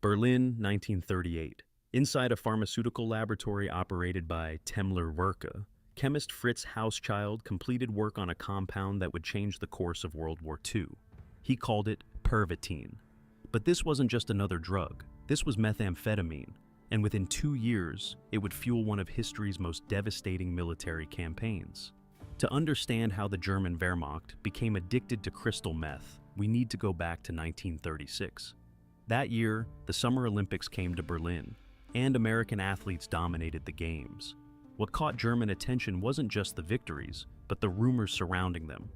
Berlin, 1938. Inside a pharmaceutical laboratory operated by Temmler-Werke, chemist Fritz Hauschild completed work on a compound that would change the course of World War II. He called it Pervitin. But this wasn't just another drug. This was methamphetamine, and within 2 years, it would fuel one of history's most devastating military campaigns. To understand how the German Wehrmacht became addicted to crystal meth, we need to go back to 1936. That year, the Summer Olympics came to Berlin, and American athletes dominated the games. What caught German attention wasn't just the victories, but the rumors surrounding them.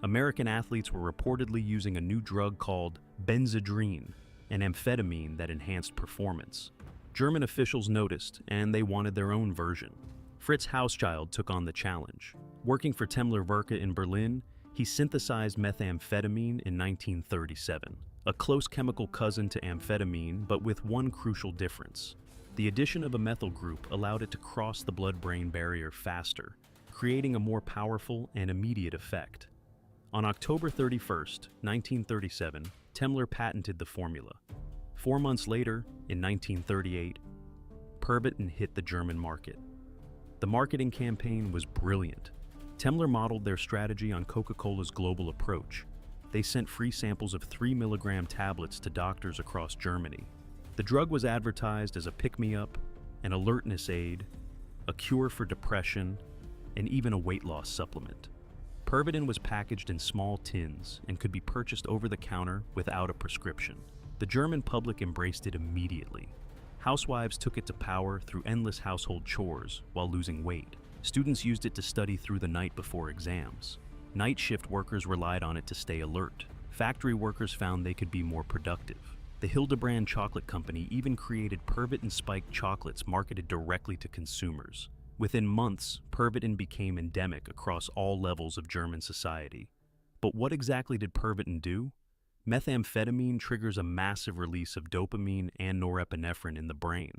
American athletes were reportedly using a new drug called benzedrine, an amphetamine that enhanced performance. German officials noticed, and they wanted their own version. Fritz Hauschild took on the challenge. Working for Temmler-Werke in Berlin, he synthesized methamphetamine in 1937, a close chemical cousin to amphetamine, but with one crucial difference. The addition of a methyl group allowed it to cross the blood-brain barrier faster, creating a more powerful and immediate effect. On October 31, 1937, Temmler patented the formula. 4 months later, in 1938, Pervitin hit the German market. The marketing campaign was brilliant. Temmler modeled their strategy on Coca-Cola's global approach. They sent free samples of 3 milligram tablets to doctors across Germany. The drug was advertised as a pick-me-up, an alertness aid, a cure for depression, and even a weight loss supplement. Pervitin was packaged in small tins and could be purchased over the counter without a prescription. The German public embraced it immediately. Housewives took it to power through endless household chores while losing weight. Students used it to study through the night before exams. Night shift workers relied on it to stay alert. Factory workers found they could be more productive. The Hildebrand Chocolate Company even created Pervitin spiked chocolates marketed directly to consumers. Within months, Pervitin became endemic across all levels of German society. But what exactly did Pervitin do? Methamphetamine triggers a massive release of dopamine and norepinephrine in the brain.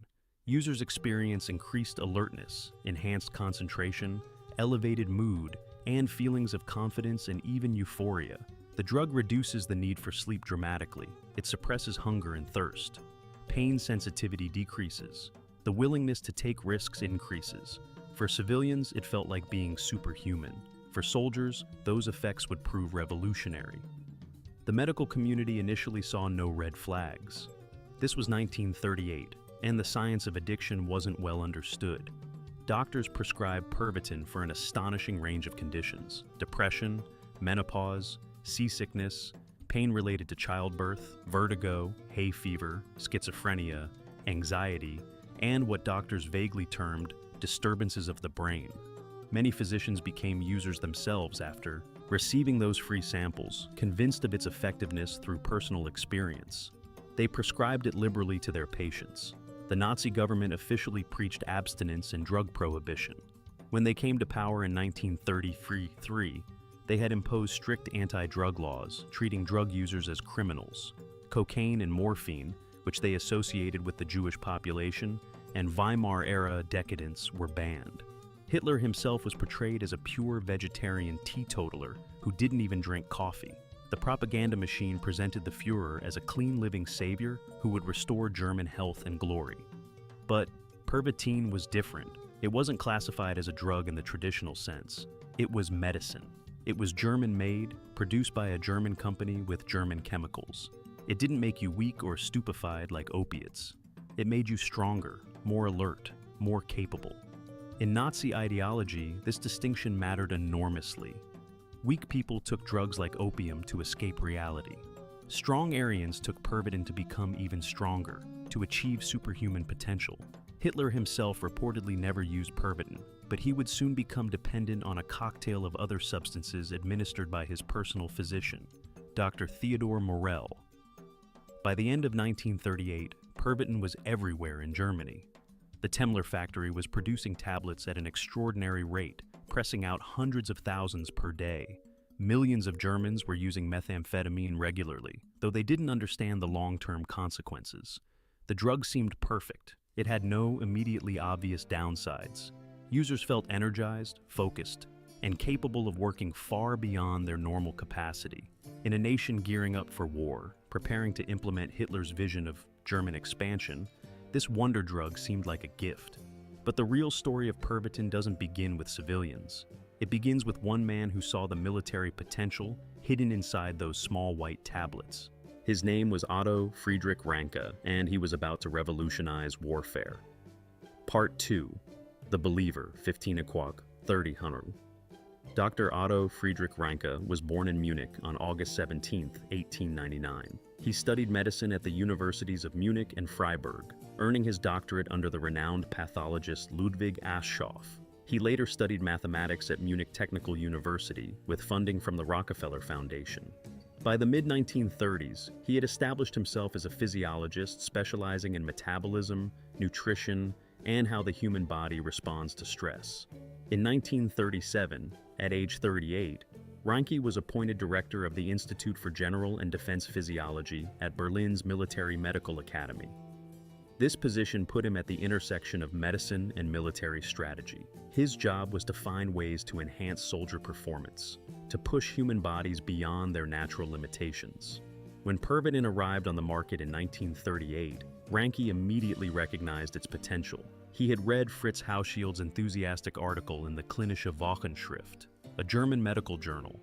Users experience increased alertness, enhanced concentration, elevated mood, and feelings of confidence and even euphoria. The drug reduces the need for sleep dramatically. It suppresses hunger and thirst. Pain sensitivity decreases. The willingness to take risks increases. For civilians, it felt like being superhuman. For soldiers, those effects would prove revolutionary. The medical community initially saw no red flags. This was 1938, and the science of addiction wasn't well understood. Doctors prescribed Pervitin for an astonishing range of conditions: depression, menopause, seasickness, pain related to childbirth, vertigo, hay fever, schizophrenia, anxiety, and what doctors vaguely termed disturbances of the brain. Many physicians became users themselves after receiving those free samples, convinced of its effectiveness through personal experience. They prescribed it liberally to their patients. The Nazi government officially preached abstinence and drug prohibition. When they came to power in 1933, they had imposed strict anti-drug laws, treating drug users as criminals. Cocaine and morphine, which they associated with the Jewish population, and Weimar-era decadence were banned. Hitler himself was portrayed as a pure vegetarian teetotaler who didn't even drink coffee. The propaganda machine presented the Führer as a clean-living savior who would restore German health and glory. But Pervitin was different. It wasn't classified as a drug in the traditional sense. It was medicine. It was German-made, produced by a German company with German chemicals. It didn't make you weak or stupefied like opiates. It made you stronger, more alert, more capable. In Nazi ideology, this distinction mattered enormously. Weak people took drugs like opium to escape reality. Strong Aryans took Pervitin to become even stronger, to achieve superhuman potential. Hitler himself reportedly never used Pervitin, but he would soon become dependent on a cocktail of other substances administered by his personal physician, Dr. Theodor Morell. By the end of 1938, Pervitin was everywhere in Germany. The Temmler factory was producing tablets at an extraordinary rate, pressing out hundreds of thousands per day. Millions of Germans were using methamphetamine regularly, though they didn't understand the long-term consequences. The drug seemed perfect. It had no immediately obvious downsides. Users felt energized, focused, and capable of working far beyond their normal capacity. In a nation gearing up for war, preparing to implement Hitler's vision of German expansion, this wonder drug seemed like a gift. But the real story of Pervitin doesn't begin with civilians. It begins with one man who saw the military potential hidden inside those small white tablets. His name was Otto Friedrich Ranke, and he was about to revolutionize warfare. Part 2. The Believer, 15 Aquag, 30 Hunter. Dr. Otto Friedrich Ranke was born in Munich on August 17, 1899. He studied medicine at the universities of Munich and Freiburg, earning his doctorate under the renowned pathologist Ludwig Aschoff. He later studied mathematics at Munich Technical University with funding from the Rockefeller Foundation. By the mid-1930s, he had established himself as a physiologist specializing in metabolism, nutrition, and how the human body responds to stress. In 1937, at age 38, Ranke was appointed director of the Institute for General and Defense Physiology at Berlin's Military Medical Academy. This position put him at the intersection of medicine and military strategy. His job was to find ways to enhance soldier performance, to push human bodies beyond their natural limitations. When Pervitin arrived on the market in 1938, Ranke immediately recognized its potential. He had read Fritz Hauschild's enthusiastic article in the Klinische Wochenschrift, a German medical journal.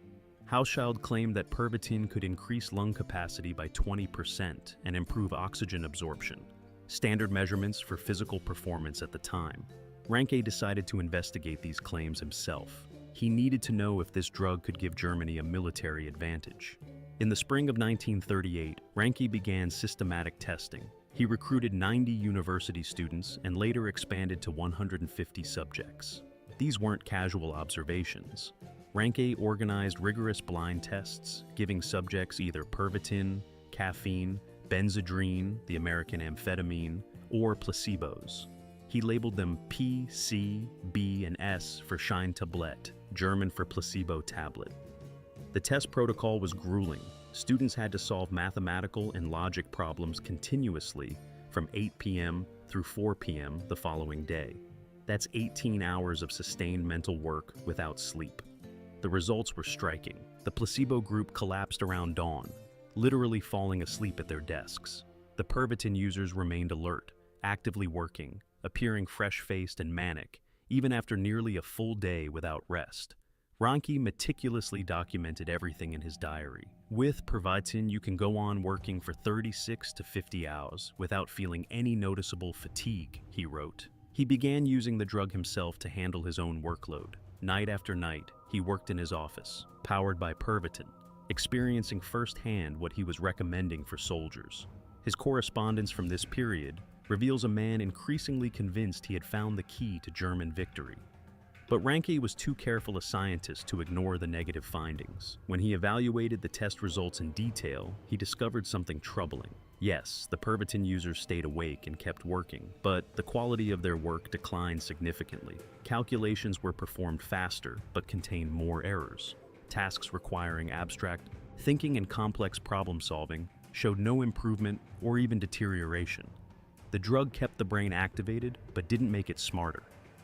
Hauschild claimed that Pervitin could increase lung capacity by 20% and improve oxygen absorption, standard measurements for physical performance at the time. Ranke decided to investigate these claims himself. He needed to know if this drug could give Germany a military advantage. In the spring of 1938, Ranke began systematic testing. He recruited 90 university students and later expanded to 150 subjects. These weren't casual observations. Ranke organized rigorous blind tests, giving subjects either Pervitin, caffeine, benzedrine, the American amphetamine, or placebos. He labeled them P, C, B, and S for Scheintablett, German for placebo tablet. The test protocol was grueling. Students had to solve mathematical and logic problems continuously from 8 p.m. through 4 p.m. the following day. That's 18 hours of sustained mental work without sleep. The results were striking. The placebo group collapsed around dawn, literally falling asleep at their desks. The Pervitin users remained alert, actively working, appearing fresh-faced and manic, even after nearly a full day without rest. Ranke meticulously documented everything in his diary. With Pervitin, you can go on working for 36 to 50 hours without feeling any noticeable fatigue, he wrote. He began using the drug himself to handle his own workload. Night after night, he worked in his office, powered by Pervitin, experiencing firsthand what he was recommending for soldiers. His correspondence from this period reveals a man increasingly convinced he had found the key to German victory. But Ranke was too careful a scientist to ignore the negative findings. When he evaluated the test results in detail, he discovered something troubling. Yes, the Pervitin users stayed awake and kept working, but the quality of their work declined significantly. Calculations were performed faster, but contained more errors. Tasks requiring abstract thinking and complex problem solving showed no improvement or even deterioration. The drug kept the brain activated, but didn't make it smarter.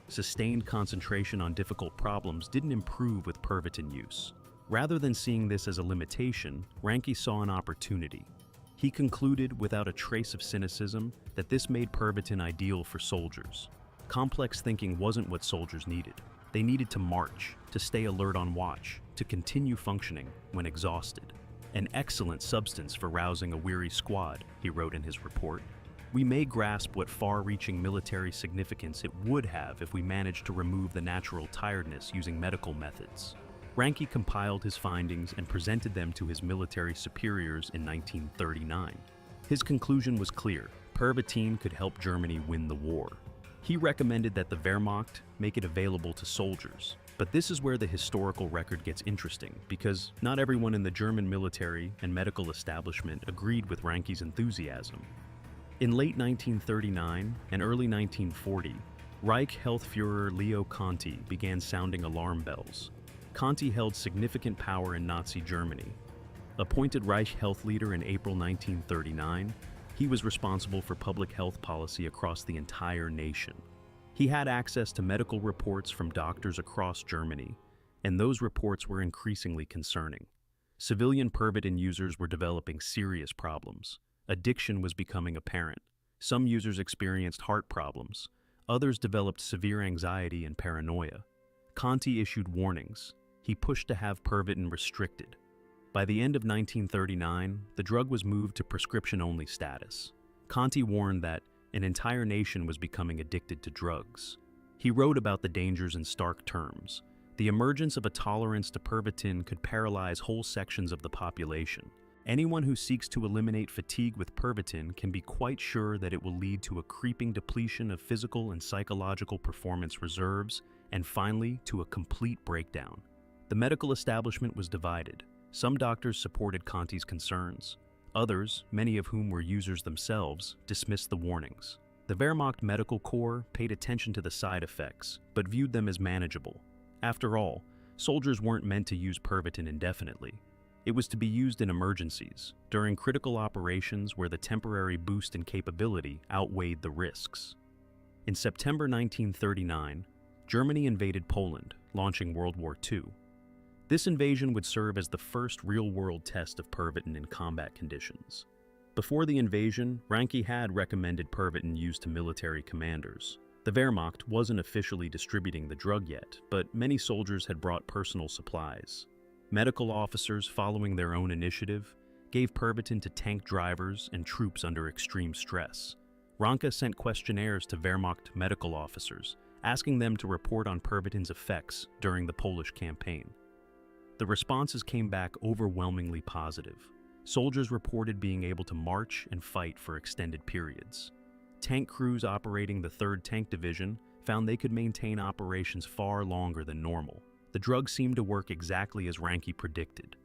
Sustained concentration on difficult problems didn't improve with Pervitin use. Rather than seeing this as a limitation, Ranke saw an opportunity. He concluded without a trace of cynicism that this made Pervitin ideal for soldiers. Complex thinking wasn't what soldiers needed. They needed to march, to stay alert on watch, to continue functioning when exhausted. An excellent substance for rousing a weary squad, he wrote in his report. We may grasp what far-reaching military significance it would have if we managed to remove the natural tiredness using medical methods. Ranke compiled his findings and presented them to his military superiors in 1939. His conclusion was clear: Pervitin could help Germany win the war. He recommended that the Wehrmacht make it available to soldiers. But this is where the historical record gets interesting, because not everyone in the German military and medical establishment agreed with Ranke's enthusiasm. In late 1939 and early 1940, Reich Health Führer Leo Conti began sounding alarm bells. Conti held significant power in Nazi Germany. Appointed Reich Health leader in April 1939, he was responsible for public health policy across the entire nation. He had access to medical reports from doctors across Germany, and those reports were increasingly concerning. Civilian Pervitin users were developing serious problems. Addiction was becoming apparent. Some users experienced heart problems. Others developed severe anxiety and paranoia. Conti issued warnings. He pushed to have Pervitin restricted. By the end of 1939, the drug was moved to prescription-only status. Conti warned that an entire nation was becoming addicted to drugs. He wrote about the dangers in stark terms. The emergence of a tolerance to Pervitin could paralyze whole sections of the population. Anyone who seeks to eliminate fatigue with Pervitin can be quite sure that it will lead to a creeping depletion of physical and psychological performance reserves, and finally, to a complete breakdown. The medical establishment was divided. Some doctors supported Conti's concerns. Others, many of whom were users themselves, dismissed the warnings. The Wehrmacht Medical Corps paid attention to the side effects, but viewed them as manageable. After all, soldiers weren't meant to use Pervitin indefinitely. It was to be used in emergencies, during critical operations where the temporary boost in capability outweighed the risks. In September 1939, Germany invaded Poland, launching World War II. This invasion would serve as the first real-world test of Pervitin in combat conditions. Before the invasion, Ranke had recommended Pervitin used to military commanders. The Wehrmacht wasn't officially distributing the drug yet, but many soldiers had brought personal supplies. Medical officers, following their own initiative, gave Pervitin to tank drivers and troops under extreme stress. Ranke sent questionnaires to Wehrmacht medical officers, asking them to report on Pervitin's effects during the Polish campaign. The responses came back overwhelmingly positive. Soldiers reported being able to march and fight for extended periods. Tank crews operating the 3rd Tank Division found they could maintain operations far longer than normal. The drug seemed to work exactly as Ranke predicted.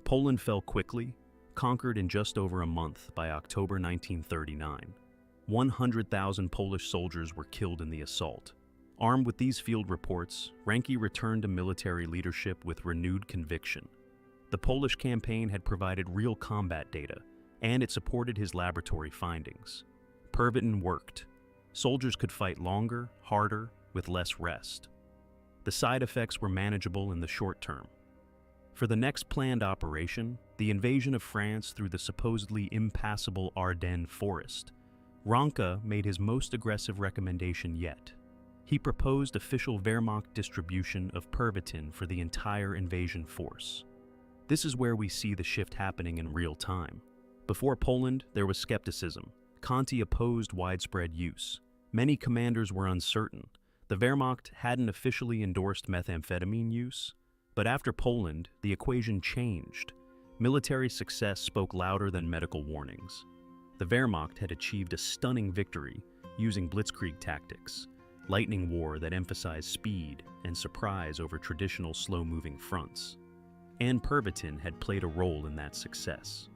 Poland fell quickly, conquered in just over a month by October 1939. 100,000 Polish soldiers were killed in the assault. Armed with these field reports, Ranke returned to military leadership with renewed conviction. The Polish campaign had provided real combat data, and it supported his laboratory findings. Pervitin worked. Soldiers could fight longer, harder, with less rest. The side effects were manageable in the short term. For the next planned operation, the invasion of France through the supposedly impassable Ardennes forest, Ranke made his most aggressive recommendation yet. He proposed official Wehrmacht distribution of Pervitin for the entire invasion force. This is where we see the shift happening in real time. Before Poland, there was skepticism. Conti opposed widespread use. Many commanders were uncertain. The Wehrmacht hadn't officially endorsed methamphetamine use, but after Poland, the equation changed. Military success spoke louder than medical warnings. The Wehrmacht had achieved a stunning victory using Blitzkrieg tactics, lightning war that emphasized speed and surprise over traditional slow-moving fronts. And Pervitin had played a role in that success.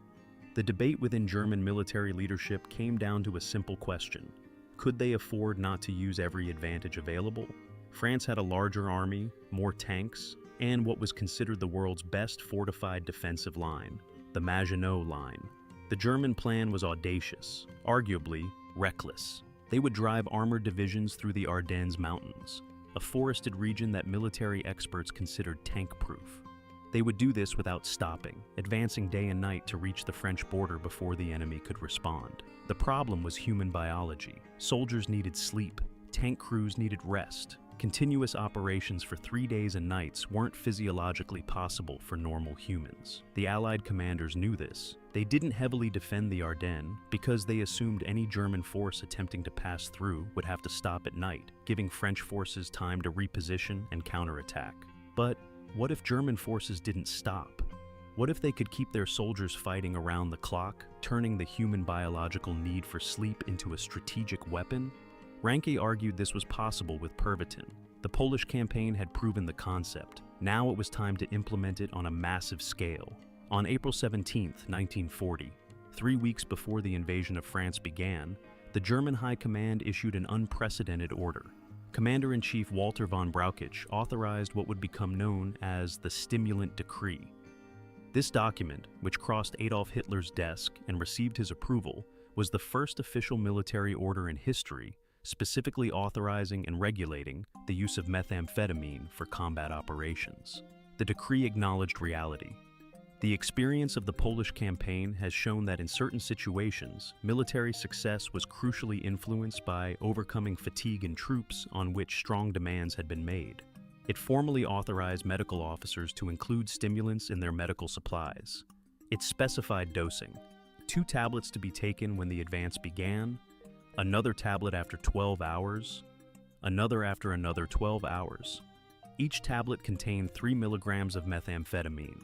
The debate within German military leadership came down to a simple question. Could they afford not to use every advantage available? France had a larger army, more tanks, and what was considered the world's best fortified defensive line, the Maginot Line. The German plan was audacious, arguably reckless. They would drive armored divisions through the Ardennes Mountains, a forested region that military experts considered tank-proof. They would do this without stopping, advancing day and night to reach the French border before the enemy could respond. The problem was human biology. Soldiers needed sleep. Tank crews needed rest. Continuous operations for 3 days and nights weren't physiologically possible for normal humans. The Allied commanders knew this. They didn't heavily defend the Ardennes because they assumed any German force attempting to pass through would have to stop at night, giving French forces time to reposition and counterattack. But what if German forces didn't stop? What if they could keep their soldiers fighting around the clock, turning the human biological need for sleep into a strategic weapon? Ranke argued this was possible with Pervitin. The Polish campaign had proven the concept. Now it was time to implement it on a massive scale. On April 17, 1940, 3 weeks before the invasion of France began, the German High Command issued an unprecedented order. Commander-in-Chief Walter von Brauchitsch authorized what would become known as the Stimulant Decree. This document, which crossed Adolf Hitler's desk and received his approval, was the first official military order in history specifically authorizing and regulating the use of methamphetamine for combat operations. The decree acknowledged reality. The experience of the Polish campaign has shown that in certain situations, military success was crucially influenced by overcoming fatigue in troops on which strong demands had been made. It formally authorized medical officers to include stimulants in their medical supplies. It specified dosing: 2 tablets to be taken when the advance began, another tablet after 12 hours, another after another 12 hours. Each tablet contained 3 milligrams of methamphetamine.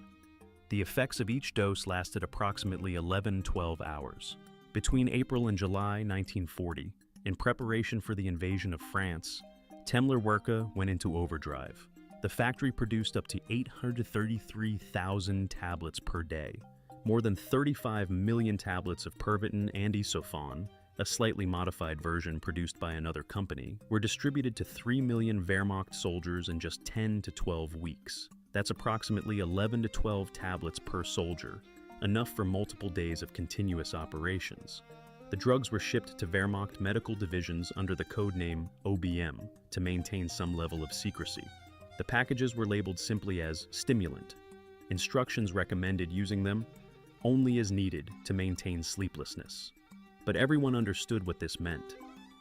The effects of each dose lasted approximately 11-12 hours. Between April and July 1940, in preparation for the invasion of France, Temler-Werke went into overdrive. The factory produced up to 833,000 tablets per day. More than 35 million tablets of Pervitin and Isofon, a slightly modified version produced by another company, were distributed to 3 million Wehrmacht soldiers in just 10 to 12 weeks. That's approximately 11 to 12 tablets per soldier, enough for multiple days of continuous operations. The drugs were shipped to Wehrmacht medical divisions under the code name OBM to maintain some level of secrecy. The packages were labeled simply as stimulant. Instructions recommended using them only as needed to maintain sleeplessness. But everyone understood what this meant.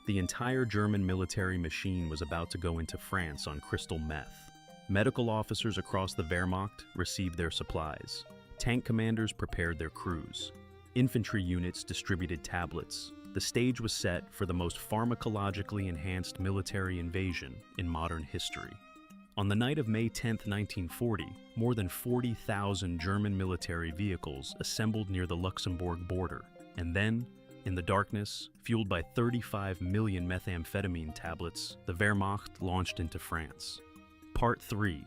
The entire German military machine was about to go into France on crystal meth. Medical officers across the Wehrmacht received their supplies. Tank commanders prepared their crews. Infantry units distributed tablets. The stage was set for the most pharmacologically enhanced military invasion in modern history. On the night of May 10, 1940, more than 40,000 German military vehicles assembled near the Luxembourg border, and then, in the darkness, fueled by 35 million methamphetamine tablets, the Wehrmacht launched into France. Part 3.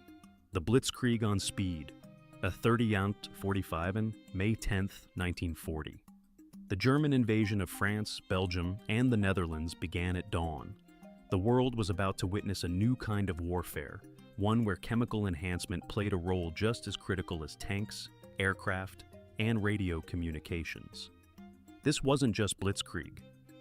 The Blitzkrieg on Speed, a 30-45 on May 10, 1940. The German invasion of France, Belgium, and the Netherlands began at dawn. The world was about to witness a new kind of warfare, one where chemical enhancement played a role just as critical as tanks, aircraft, and radio communications. This wasn't just Blitzkrieg.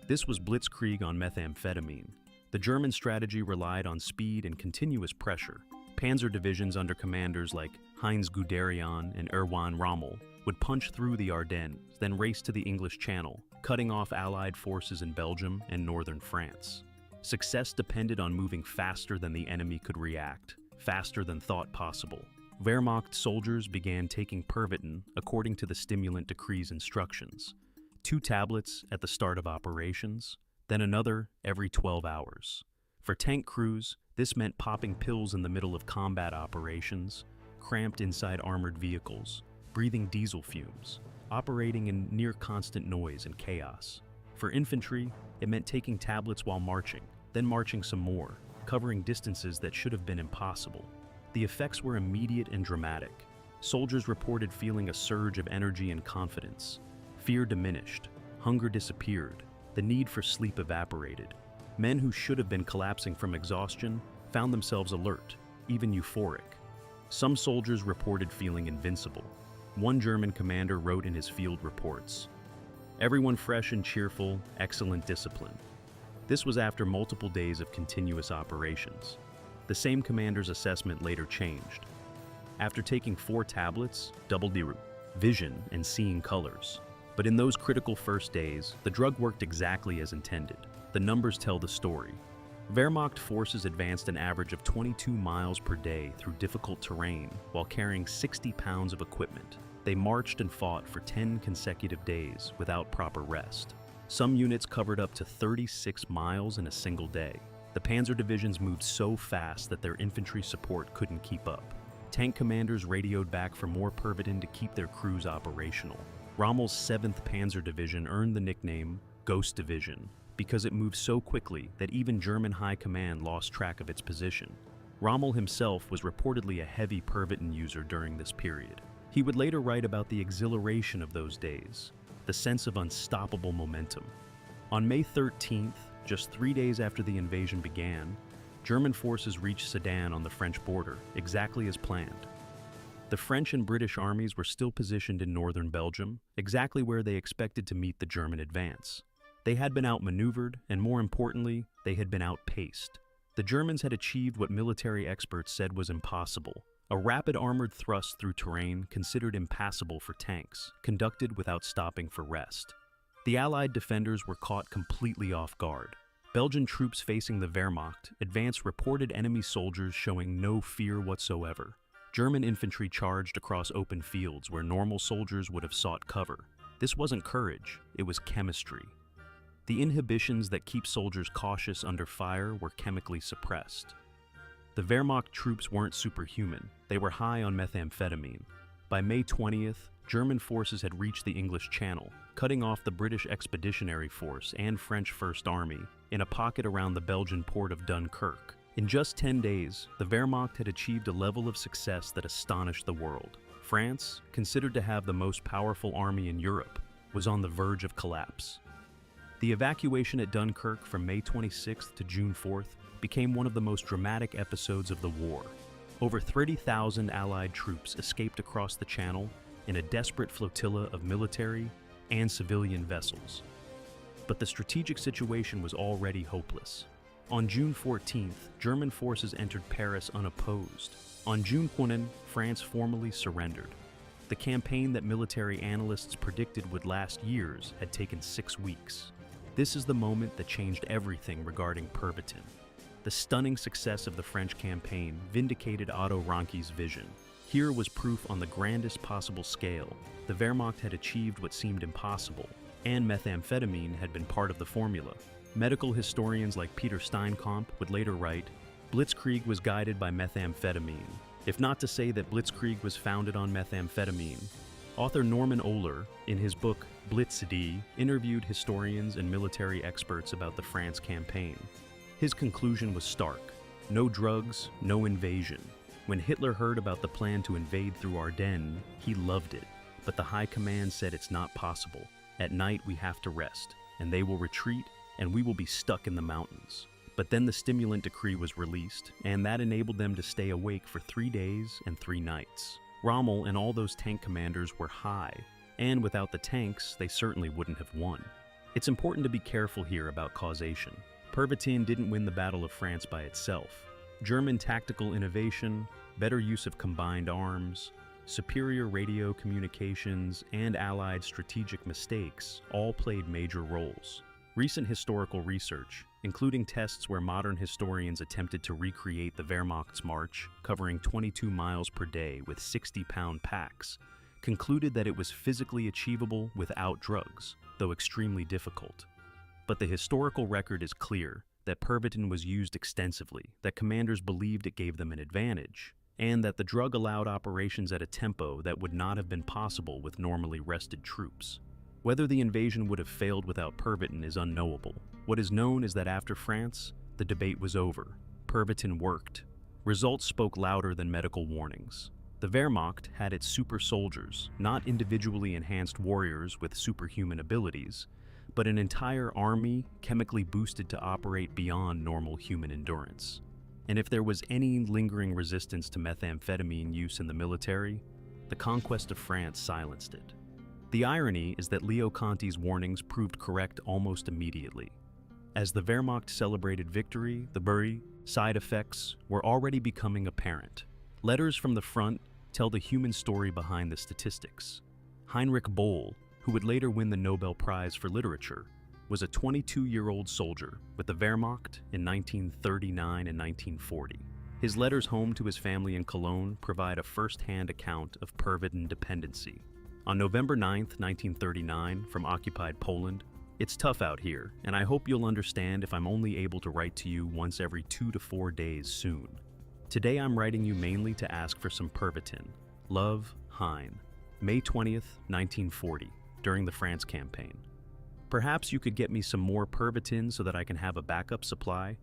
This was Blitzkrieg on methamphetamine. The German strategy relied on speed and continuous pressure. Panzer divisions under commanders like Heinz Guderian and Erwin Rommel would punch through the Ardennes, then race to the English Channel, cutting off Allied forces in Belgium and northern France. Success depended on moving faster than the enemy could react, faster than thought possible. Wehrmacht soldiers began taking Pervitin according to the stimulant decree's instructions: 2 tablets at the start of operations, then another every 12 hours. For tank crews, this meant popping pills in the middle of combat operations, cramped inside armored vehicles, breathing diesel fumes, operating in near constant noise and chaos. For infantry, it meant taking tablets while marching, then marching some more, covering distances that should have been impossible. The effects were immediate and dramatic. Soldiers reported feeling a surge of energy and confidence. Fear diminished, hunger disappeared, the need for sleep evaporated. Men who should have been collapsing from exhaustion found themselves alert, even euphoric. Some soldiers reported feeling invincible. One German commander wrote in his field reports, "Everyone fresh and cheerful, excellent discipline." This was after multiple days of continuous operations. The same commander's assessment later changed. After taking 4 tablets, double the vision and seeing colors. But in those critical first days, the drug worked exactly as intended. The numbers tell the story. Wehrmacht forces advanced an average of 22 miles per day through difficult terrain while carrying 60 pounds of equipment. They marched and fought for 10 consecutive days without proper rest. Some units covered up to 36 miles in a single day. The panzer divisions moved so fast that their infantry support couldn't keep up. Tank commanders radioed back for more Pervitin to keep their crews operational. Rommel's 7th Panzer Division earned the nickname Ghost Division because it moved so quickly that even German high command lost track of its position. Rommel himself was reportedly a heavy Pervitin user during this period. He would later write about the exhilaration of those days, the sense of unstoppable momentum. On May 13th, just 3 days after the invasion began, German forces reached Sedan on the French border, exactly as planned. The French and British armies were still positioned in northern Belgium, exactly where they expected to meet the German advance. They had been outmaneuvered, and more importantly, they had been outpaced. The Germans had achieved what military experts said was impossible: a rapid armored thrust through terrain considered impassable for tanks, conducted without stopping for rest. The Allied defenders were caught completely off guard. Belgian troops facing the Wehrmacht advanced reported enemy soldiers showing no fear whatsoever. German infantry charged across open fields where normal soldiers would have sought cover. This wasn't courage, it was chemistry. The inhibitions that keep soldiers cautious under fire were chemically suppressed. The Wehrmacht troops weren't superhuman, they were high on methamphetamine. By May 20th, German forces had reached the English Channel, cutting off the British Expeditionary Force and French First Army in a pocket around the Belgian port of Dunkirk. In just 10 days, the Wehrmacht had achieved a level of success that astonished the world. France, considered to have the most powerful army in Europe, was on the verge of collapse. The evacuation at Dunkirk from May 26th to June 4th became one of the most dramatic episodes of the war. Over 30,000 Allied troops escaped across the Channel in a desperate flotilla of military and civilian vessels. But the strategic situation was already hopeless. On June 14th, German forces entered Paris unopposed. On June 20th, France formally surrendered. The campaign that military analysts predicted would last years had taken 6 weeks. This is the moment that changed everything regarding Pervitin. The stunning success of the French campaign vindicated Otto Ranke's vision. Here was proof on the grandest possible scale. The Wehrmacht had achieved what seemed impossible, and methamphetamine had been part of the formula. Medical historians like Peter Steinkamp would later write, Blitzkrieg was guided by methamphetamine, if not to say that Blitzkrieg was founded on methamphetamine. Author Norman Ohler, in his book Blitzkrieg, interviewed historians and military experts about the France campaign. His conclusion was stark. No drugs, no invasion. When Hitler heard about the plan to invade through Ardennes, he loved it. But the high command said it's not possible. At night we have to rest, and they will retreat, and we will be stuck in the mountains. But then the stimulant decree was released, and that enabled them to stay awake for 3 days and 3 nights. Rommel and all those tank commanders were high, and without the tanks, they certainly wouldn't have won. It's important to be careful here about causation. Pervitin didn't win the Battle of France by itself. German tactical innovation, better use of combined arms, superior radio communications, and Allied strategic mistakes all played major roles. Recent historical research, including tests where modern historians attempted to recreate the Wehrmacht's march, covering 22 miles per day with 60-pound packs, concluded that it was physically achievable without drugs, though extremely difficult. But the historical record is clear that Pervitin was used extensively, that commanders believed it gave them an advantage, and that the drug allowed operations at a tempo that would not have been possible with normally rested troops. Whether the invasion would have failed without Pervitin is unknowable. What is known is that after France, the debate was over. Pervitin worked. Results spoke louder than medical warnings. The Wehrmacht had its super soldiers, not individually enhanced warriors with superhuman abilities, but an entire army chemically boosted to operate beyond normal human endurance. And if there was any lingering resistance to methamphetamine use in the military, the conquest of France silenced it. The irony is that Leo Conti's warnings proved correct almost immediately. As the Wehrmacht celebrated victory, the side effects were already becoming apparent. Letters from the front tell the human story behind the statistics. Heinrich Boll, who would later win the Nobel Prize for Literature, was a 22-year-old soldier with the Wehrmacht in 1939 and 1940. His letters home to his family in Cologne provide a first-hand account of Pervitin dependency. On November 9, 1939, from occupied Poland, "It's tough out here, and I hope you'll understand if I'm only able to write to you once every 2 to 4 days soon. Today I'm writing you mainly to ask for some Pervitin. Love, Hein." May 20th, 1940, during the France campaign. "Perhaps you could get me some more Pervitin so that I can have a backup supply."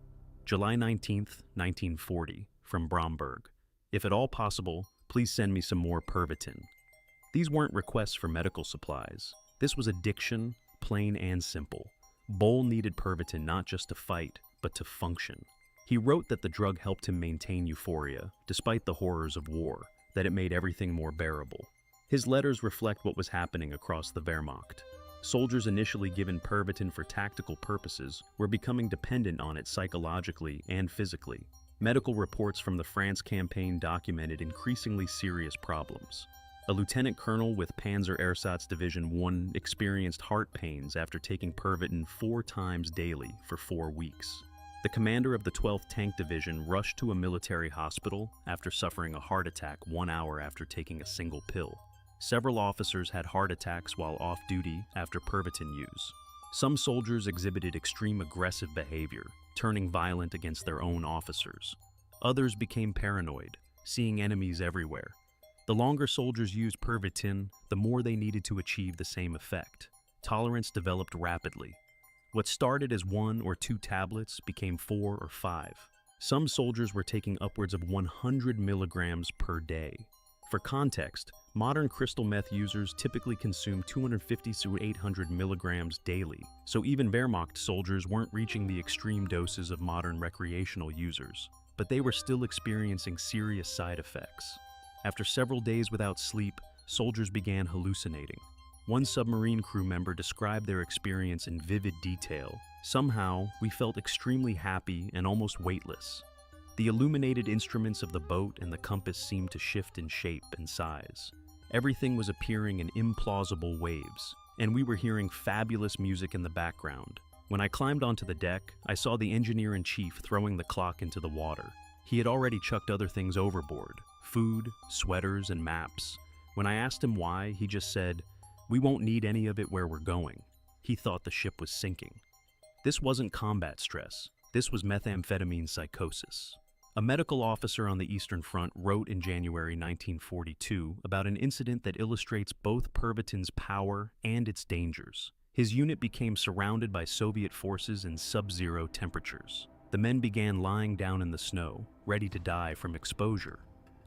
July 19th, 1940, from Bromberg. "If at all possible, please send me some more Pervitin." These weren't requests for medical supplies. This was addiction, plain and simple. Boll needed Pervitin not just to fight, but to function. He wrote that the drug helped him maintain euphoria, despite the horrors of war, that it made everything more bearable. His letters reflect what was happening across the Wehrmacht. Soldiers initially given Pervitin for tactical purposes were becoming dependent on it psychologically and physically. Medical reports from the France campaign documented increasingly serious problems. A lieutenant colonel with Panzer Ersatz Division 1 experienced heart pains after taking Pervitin 4 times daily for 4 weeks. The commander of the 12th Tank Division rushed to a military hospital after suffering a heart attack 1 hour after taking a single pill. Several officers had heart attacks while off duty after Pervitin use. Some soldiers exhibited extreme aggressive behavior, turning violent against their own officers. Others became paranoid, seeing enemies everywhere. The longer soldiers used Pervitin, the more they needed to achieve the same effect. Tolerance developed rapidly. What started as 1 or 2 tablets became 4 or 5. Some soldiers were taking upwards of 100 milligrams per day. For context, modern crystal meth users typically consume 250 to 800 milligrams daily, so even Wehrmacht soldiers weren't reaching the extreme doses of modern recreational users, but they were still experiencing serious side effects. After several days without sleep, soldiers began hallucinating. One submarine crew member described their experience in vivid detail. Somehow, we felt extremely happy and almost weightless. The illuminated instruments of the boat and the compass seemed to shift in shape and size. Everything was appearing in implausible waves, and we were hearing fabulous music in the background. When I climbed onto the deck, I saw the engineer-in-chief throwing the clock into the water. He had already chucked other things overboard: food, sweaters, and maps. When I asked him why, he just said, "We won't need any of it where we're going." He thought the ship was sinking. This wasn't combat stress. This was methamphetamine psychosis. A medical officer on the Eastern Front wrote in January 1942 about an incident that illustrates both Pervitin's power and its dangers. His unit became surrounded by Soviet forces in sub-zero temperatures. The men began lying down in the snow, ready to die from exposure.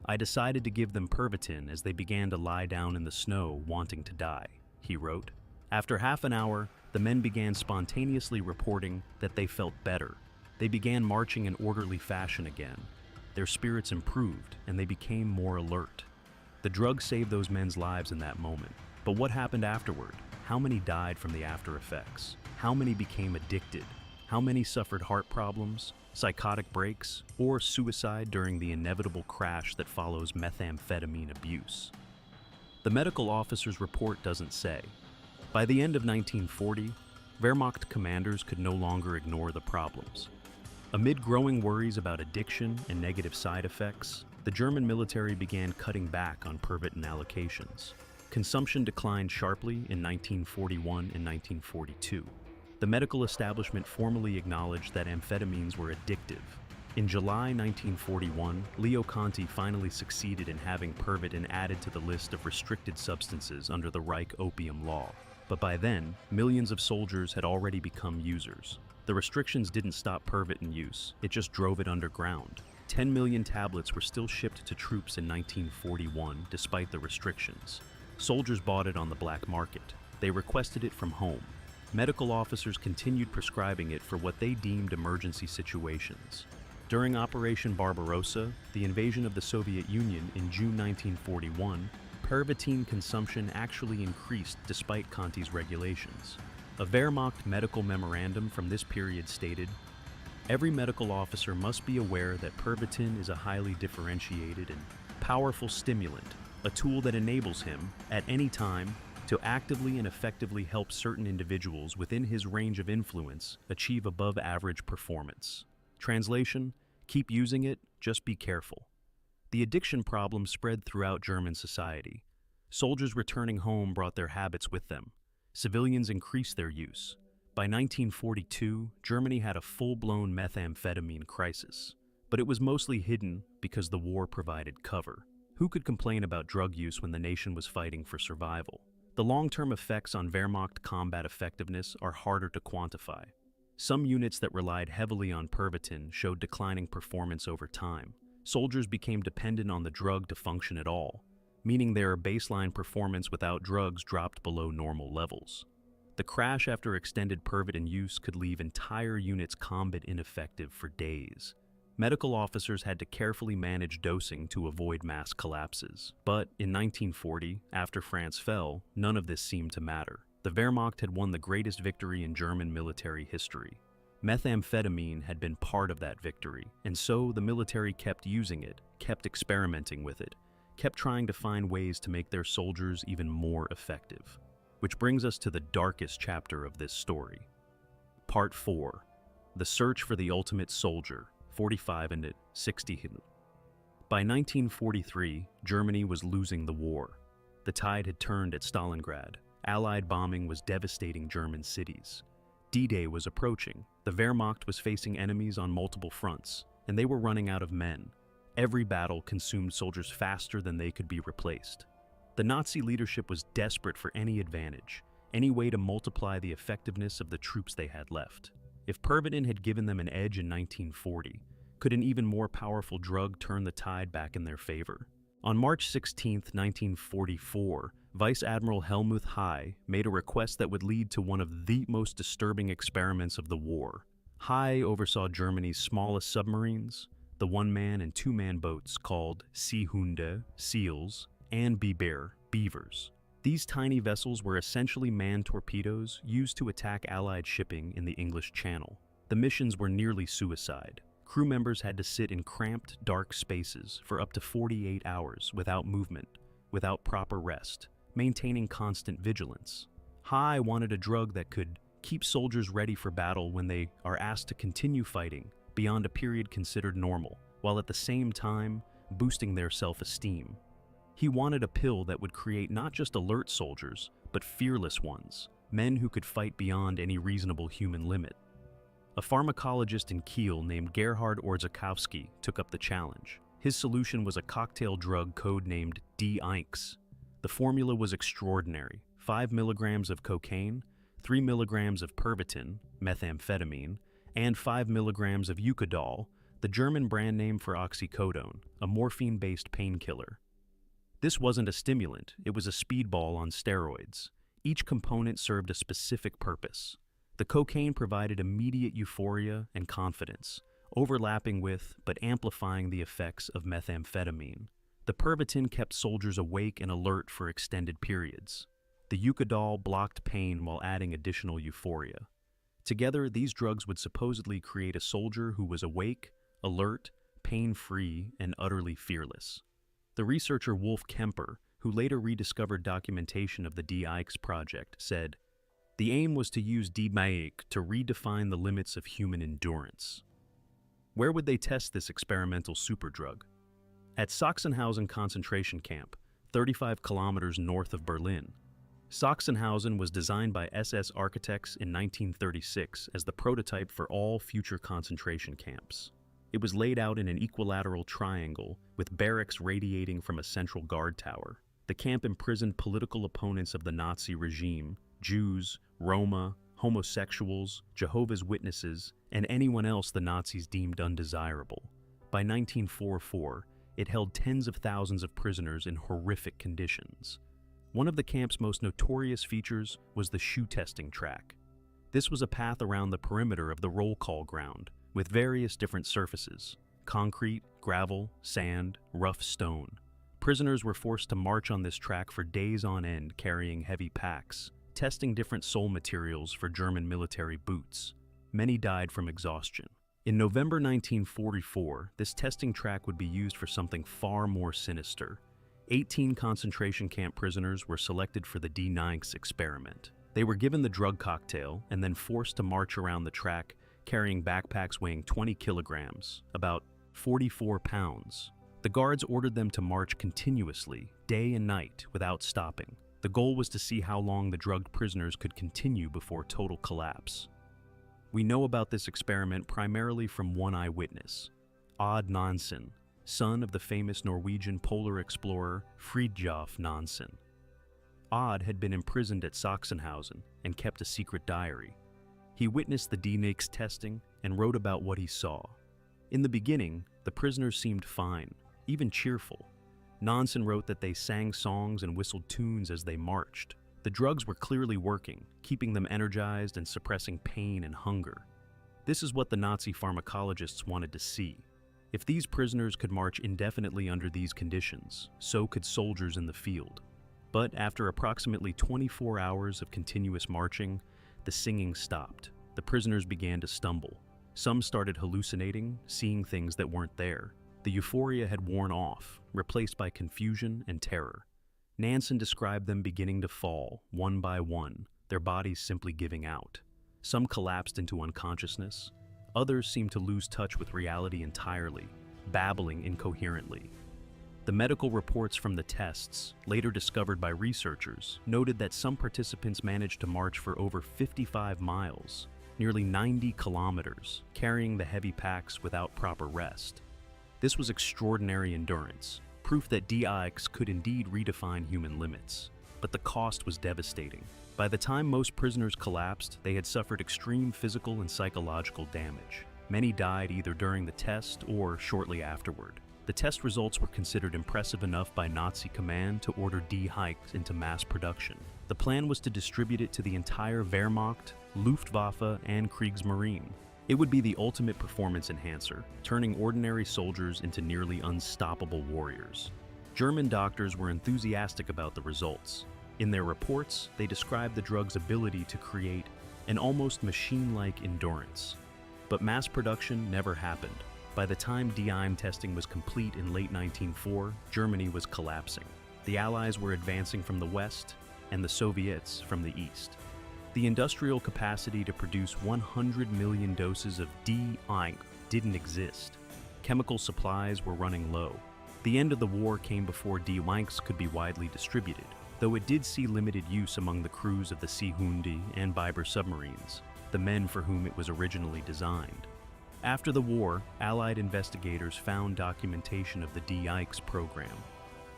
I decided to give them Pervitin as they began to lie down in the snow, wanting to die, he wrote. After half an hour, the men began spontaneously reporting that they felt better. They began marching in orderly fashion again. Their spirits improved, and they became more alert. The drug saved those men's lives in that moment. But what happened afterward? How many died from the after effects? How many became addicted? How many suffered heart problems, psychotic breaks, or suicide during the inevitable crash that follows methamphetamine abuse? The medical officer's report doesn't say. By the end of 1940, Wehrmacht commanders could no longer ignore the problems. Amid growing worries about addiction and negative side effects, the German military began cutting back on Pervitin allocations. Consumption declined sharply in 1941 and 1942. The medical establishment formally acknowledged that amphetamines were addictive. In July 1941, Leo Conti finally succeeded in having Pervitin added to the list of restricted substances under the Reich Opium Law. But by then, millions of soldiers had already become users. The restrictions didn't stop Pervitin use, it just drove it underground. 10 million tablets were still shipped to troops in 1941 despite the restrictions. Soldiers bought it on the black market. They requested it from home. Medical officers continued prescribing it for what they deemed emergency situations. During Operation Barbarossa, the invasion of the Soviet Union in June 1941, Pervitin consumption actually increased despite Conti's regulations. A Wehrmacht medical memorandum from this period stated, "Every medical officer must be aware that Pervitin is a highly differentiated and powerful stimulant, a tool that enables him, at any time, to actively and effectively help certain individuals within his range of influence achieve above-average performance." Translation: keep using it, just be careful. The addiction problem spread throughout German society. Soldiers returning home brought their habits with them. Civilians increased their use. By 1942, Germany had a full-blown methamphetamine crisis. But it was mostly hidden because the war provided cover. Who could complain about drug use when the nation was fighting for survival? The long-term effects on Wehrmacht combat effectiveness are harder to quantify. Some units that relied heavily on Pervitin showed declining performance over time. Soldiers became dependent on the drug to function at all, meaning their baseline performance without drugs dropped below normal levels. The crash after extended Pervitin use could leave entire units combat ineffective for days. Medical officers had to carefully manage dosing to avoid mass collapses. But in 1940, after France fell, none of this seemed to matter. The Wehrmacht had won the greatest victory in German military history. Methamphetamine had been part of that victory, and so the military kept using it, kept experimenting with it, kept trying to find ways to make their soldiers even more effective. Which brings us to the darkest chapter of this story. Part 4. The Search for the Ultimate Soldier, 45 and 60. By 1943, Germany was losing the war. The tide had turned at Stalingrad. Allied bombing was devastating German cities. D-Day was approaching. The Wehrmacht was facing enemies on multiple fronts, and they were running out of men. Every battle consumed soldiers faster than they could be replaced. The Nazi leadership was desperate for any advantage, any way to multiply the effectiveness of the troops they had left. If Pervitin had given them an edge in 1940, could an even more powerful drug turn the tide back in their favor? On March 16, 1944, Vice Admiral Helmuth High made a request that would lead to one of the most disturbing experiments of the war. High oversaw Germany's smallest submarines, the one-man and two-man boats called Seehunde, seals, and Biber, beavers. These tiny vessels were essentially manned torpedoes used to attack Allied shipping in the English Channel. The missions were nearly suicide. Crew members had to sit in cramped, dark spaces for up to 48 hours without movement, without proper rest, maintaining constant vigilance. High wanted a drug that could keep soldiers ready for battle when they are asked to continue fighting beyond a period considered normal, while at the same time boosting their self-esteem. He wanted a pill that would create not just alert soldiers, but fearless ones, men who could fight beyond any reasonable human limit. A pharmacologist in Kiel named Gerhard Orzechowski took up the challenge. His solution was a cocktail drug codenamed D-Inx. The formula was extraordinary: 5 milligrams of cocaine, 3 milligrams of Pervitin, methamphetamine, and 5 milligrams of Eucadol, the German brand name for oxycodone, a morphine-based painkiller. This wasn't a stimulant, it was a speedball on steroids. Each component served a specific purpose. The cocaine provided immediate euphoria and confidence, overlapping with but amplifying the effects of methamphetamine. The Pervitin kept soldiers awake and alert for extended periods. The Eucadol blocked pain while adding additional euphoria. Together, these drugs would supposedly create a soldier who was awake, alert, pain-free, and utterly fearless. The researcher Wolf Kemper, who later rediscovered documentation of the D-Inx project, said, "The aim was to use D-Inx to redefine the limits of human endurance." Where would they test this experimental superdrug? At Sachsenhausen concentration camp, 35 kilometers north of Berlin. Sachsenhausen was designed by SS architects in 1936 as the prototype for all future concentration camps. It was laid out in an equilateral triangle with barracks radiating from a central guard tower. The camp imprisoned political opponents of the Nazi regime, Jews, Roma, homosexuals, Jehovah's Witnesses, and anyone else the Nazis deemed undesirable. By 1944, it held tens of thousands of prisoners in horrific conditions. One of the camp's most notorious features was the shoe testing track. This was a path around the perimeter of the roll call ground, with various different surfaces: concrete, gravel, sand, rough stone. Prisoners were forced to march on this track for days on end, carrying heavy packs, testing different sole materials for German military boots. Many died from exhaustion. In November 1944, this testing track would be used for something far more sinister. 18 concentration camp prisoners were selected for the D-Inx experiment. They were given the drug cocktail and then forced to march around the track carrying backpacks weighing 20 kilograms, about 44 pounds. The guards ordered them to march continuously, day and night, without stopping. The goal was to see how long the drugged prisoners could continue before total collapse. We know about this experiment primarily from one eyewitness, Odd Nansen, son of the famous Norwegian polar explorer Fridtjof Nansen. Odd had been imprisoned at Sachsenhausen and kept a secret diary. He witnessed the D-Inx testing and wrote about what he saw. In the beginning, the prisoners seemed fine, even cheerful. Nansen wrote that they sang songs and whistled tunes as they marched. The drugs were clearly working, keeping them energized and suppressing pain and hunger. This is what the Nazi pharmacologists wanted to see. If these prisoners could march indefinitely under these conditions, so could soldiers in the field. But after approximately 24 hours of continuous marching, the singing stopped. the prisoners began to stumble. Some started hallucinating, seeing things that weren't there. The euphoria had worn off, replaced by confusion and terror. Nansen described them beginning to fall, one by one, their bodies simply giving out. Some collapsed into unconsciousness. Others seemed to lose touch with reality entirely, babbling incoherently. The medical reports from the tests, later discovered by researchers, noted that some participants managed to march for over 55 miles, nearly 90 kilometers, carrying the heavy packs without proper rest. This was extraordinary endurance, proof that DIX could indeed redefine human limits. But the cost was devastating. By the time most prisoners collapsed, they had suffered extreme physical and psychological damage. Many died either during the test or shortly afterward. The test results were considered impressive enough by Nazi command to order D-Hikes into mass production. The plan was to distribute it to the entire Wehrmacht, Luftwaffe, and Kriegsmarine. It would be the ultimate performance enhancer, turning ordinary soldiers into nearly unstoppable warriors. German doctors were enthusiastic about the results. In their reports, they described the drug's ability to create an almost machine-like endurance. But mass production never happened. By the time DIM testing was complete in late 1904, Germany was collapsing. The Allies were advancing from the west, and the Soviets from the east. The industrial capacity to produce 100 million doses of D-Ink didn't exist. Chemical supplies were running low. The end of the war came before D-Inks could be widely distributed, though it did see limited use among the crews of the Seehundi and Biber submarines, the men for whom it was originally designed. After the war, Allied investigators found documentation of the D-Inks program.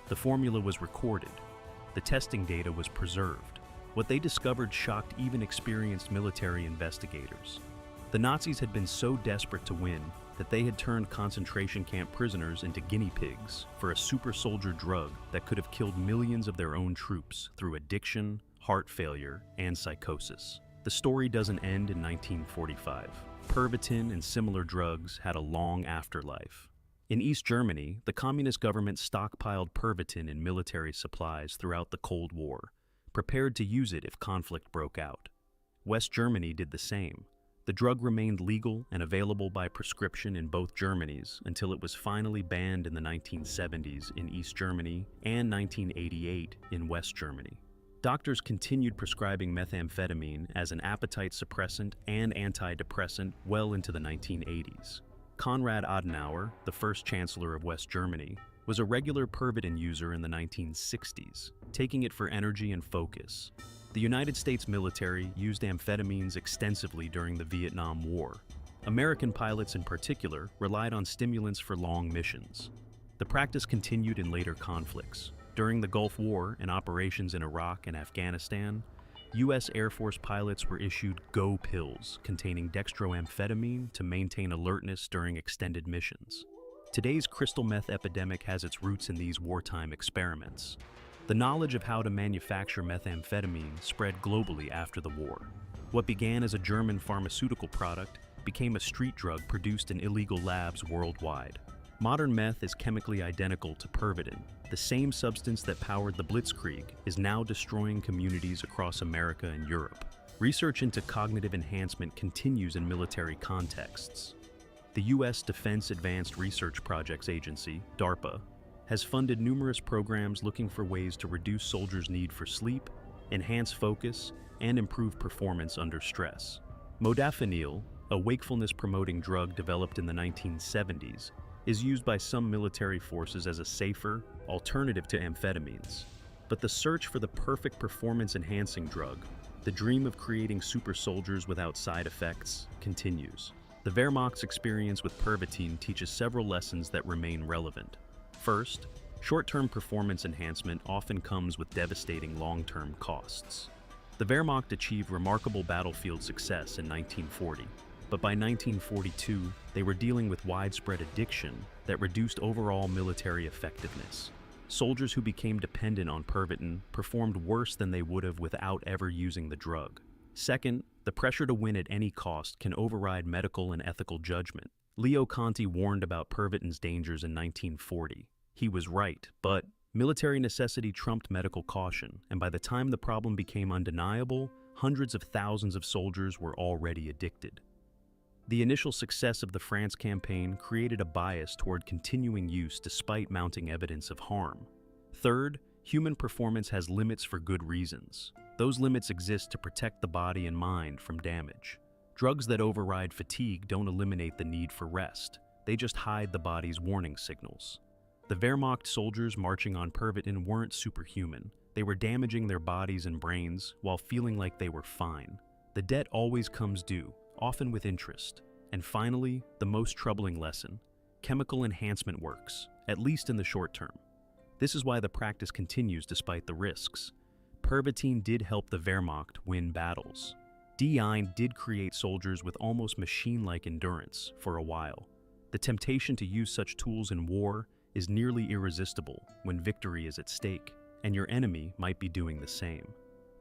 The formula was recorded. The testing data was preserved. What they discovered shocked even experienced military investigators. The Nazis had been so desperate to win that they had turned concentration camp prisoners into guinea pigs for a super soldier drug that could have killed millions of their own troops through addiction, heart failure, and psychosis. The story doesn't end in 1945. Pervitin and similar drugs had a long afterlife. In East Germany, the communist government stockpiled Pervitin in military supplies throughout the Cold War, prepared to use it if conflict broke out. West Germany did the same. The drug remained legal and available by prescription in both Germanys until it was finally banned in the 1970s in East Germany and 1988 in West Germany. Doctors continued prescribing methamphetamine as an appetite suppressant and antidepressant well into the 1980s. Konrad Adenauer, the first chancellor of West Germany, was a regular Pervitin user in the 1960s, taking it for energy and focus. The United States military used amphetamines extensively during the Vietnam War. American pilots in particular relied on stimulants for long missions. The practice continued in later conflicts. During the Gulf War and operations in Iraq and Afghanistan, U.S. Air Force pilots were issued GO pills containing dextroamphetamine to maintain alertness during extended missions. Today's crystal meth epidemic has its roots in these wartime experiments. The knowledge of how to manufacture methamphetamine spread globally after the war. What began as a German pharmaceutical product became a street drug produced in illegal labs worldwide. Modern meth is chemically identical to Pervitin. The same substance that powered the Blitzkrieg is now destroying communities across America and Europe. Research into cognitive enhancement continues in military contexts. The U.S. Defense Advanced Research Projects Agency, DARPA, has funded numerous programs looking for ways to reduce soldiers' need for sleep, enhance focus, and improve performance under stress. Modafinil, a wakefulness-promoting drug developed in the 1970s, is used by some military forces as a safer alternative to amphetamines. But the search for the perfect performance-enhancing drug, the dream of creating super soldiers without side effects, continues. The Wehrmacht's experience with Pervitin teaches several lessons that remain relevant. First, short-term performance enhancement often comes with devastating long-term costs. The Wehrmacht achieved remarkable battlefield success in 1940. But by 1942, they were dealing with widespread addiction that reduced overall military effectiveness. Soldiers who became dependent on Pervitin performed worse than they would have without ever using the drug. Second, the pressure to win at any cost can override medical and ethical judgment. Leo Conti warned about Pervitin's dangers in 1940. He was right, but military necessity trumped medical caution, and by the time the problem became undeniable, hundreds of thousands of soldiers were already addicted. The initial success of the France campaign created a bias toward continuing use despite mounting evidence of harm. Third, human performance has limits for good reasons. Those limits exist to protect the body and mind from damage. Drugs that override fatigue don't eliminate the need for rest. They just hide the body's warning signals. The Wehrmacht soldiers marching on Pervitin weren't superhuman. They were damaging their bodies and brains while feeling like they were fine. The debt always comes due, often with interest. And finally, the most troubling lesson: chemical enhancement works, at least in the short term. This is why the practice continues despite the risks. Pervitin did help the Wehrmacht win battles. D9 did create soldiers with almost machine-like endurance for a while. The temptation to use such tools in war is nearly irresistible when victory is at stake, and your enemy might be doing the same.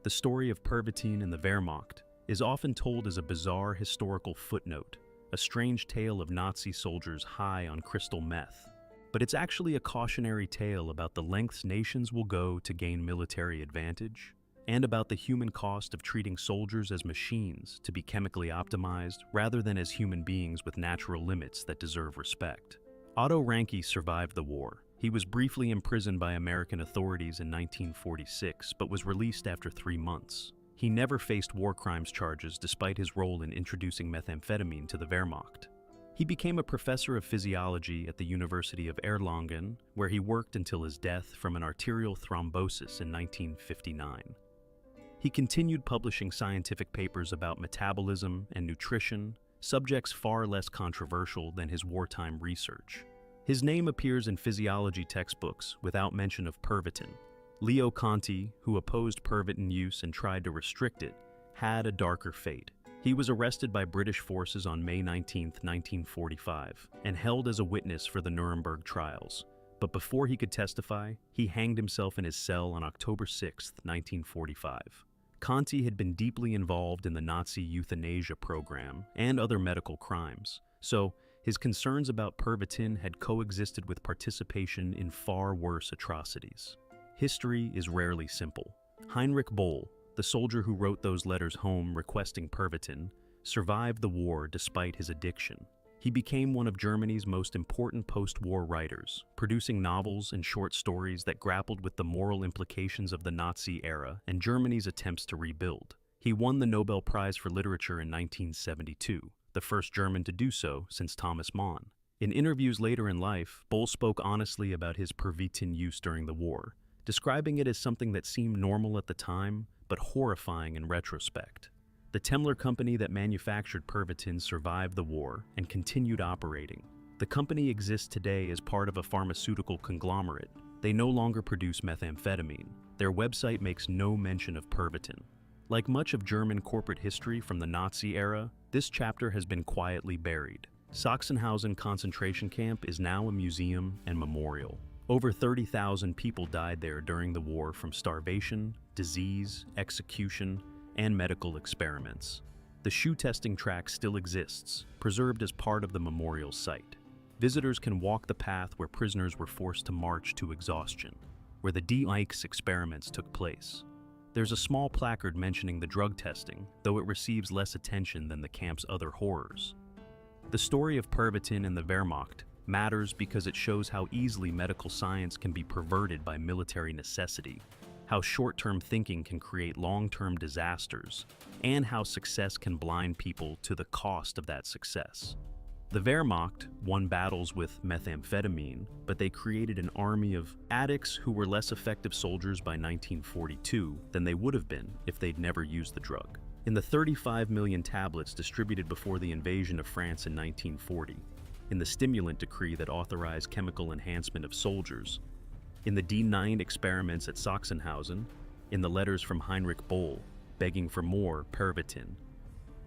The story of Pervitin and the Wehrmacht is often told as a bizarre historical footnote, a strange tale of Nazi soldiers high on crystal meth. But it's actually a cautionary tale about the lengths nations will go to gain military advantage, and about the human cost of treating soldiers as machines to be chemically optimized rather than as human beings with natural limits that deserve respect. Otto Ranke survived the war. He was briefly imprisoned by American authorities in 1946, but was released after 3 months. He never faced war crimes charges despite his role in introducing methamphetamine to the Wehrmacht. He became a professor of physiology at the University of Erlangen, where he worked until his death from an arterial thrombosis in 1959. He continued publishing scientific papers about metabolism and nutrition, subjects far less controversial than his wartime research. His name appears in physiology textbooks without mention of Pervitin. Leo Conti, who opposed Pervitin use and tried to restrict it, had a darker fate. He was arrested by British forces on May 19, 1945, and held as a witness for the Nuremberg trials. But before he could testify, he hanged himself in his cell on October 6, 1945. Conti had been deeply involved in the Nazi euthanasia program and other medical crimes, so his concerns about Pervitin had coexisted with participation in far worse atrocities. History is rarely simple. Heinrich Boll, the soldier who wrote those letters home requesting Pervitin, survived the war despite his addiction. He became one of Germany's most important post-war writers, producing novels and short stories that grappled with the moral implications of the Nazi era and Germany's attempts to rebuild. He won the Nobel Prize for Literature in 1972, the first German to do so since Thomas Mann. In interviews later in life, Boll spoke honestly about his Pervitin use during the war, describing it as something that seemed normal at the time, but horrifying in retrospect. The Temmler company that manufactured Pervitin survived the war and continued operating. The company exists today as part of a pharmaceutical conglomerate. They no longer produce methamphetamine. Their website makes no mention of Pervitin. Like much of German corporate history from the Nazi era, this chapter has been quietly buried. Sachsenhausen concentration camp is now a museum and memorial. Over 30,000 people died there during the war from starvation, disease, execution, and medical experiments. The shoe testing track still exists, preserved as part of the memorial site. Visitors can walk the path where prisoners were forced to march to exhaustion, where the D-Ix experiments took place. There's a small placard mentioning the drug testing, though it receives less attention than the camp's other horrors. The story of Pervitin and the Wehrmacht matters because it shows how easily medical science can be perverted by military necessity, how short-term thinking can create long-term disasters, and how success can blind people to the cost of that success. The Wehrmacht won battles with methamphetamine, but they created an army of addicts who were less effective soldiers by 1942 than they would have been if they'd never used the drug. In the 35 million tablets distributed before the invasion of France in 1940, in the stimulant decree that authorized chemical enhancement of soldiers, in the D9 experiments at Sachsenhausen, in the letters from Heinrich Boll begging for more Pervitin,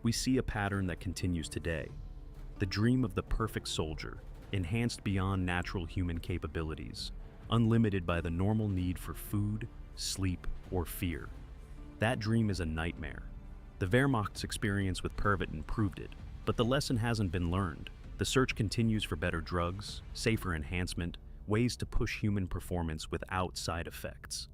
we see a pattern that continues today. The dream of the perfect soldier, enhanced beyond natural human capabilities, unlimited by the normal need for food, sleep, or fear. That dream is a nightmare. The Wehrmacht's experience with Pervitin proved it, but the lesson hasn't been learned. The search continues for better drugs, safer enhancement, ways to push human performance without side effects.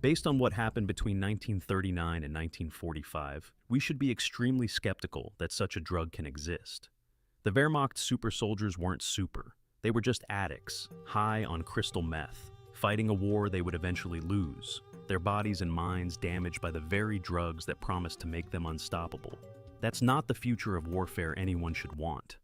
Based on what happened between 1939 and 1945, we should be extremely skeptical that such a drug can exist. The Wehrmacht super soldiers weren't super. They were just addicts, high on crystal meth, fighting a war they would eventually lose, their bodies and minds damaged by the very drugs that promised to make them unstoppable. That's not the future of warfare anyone should want.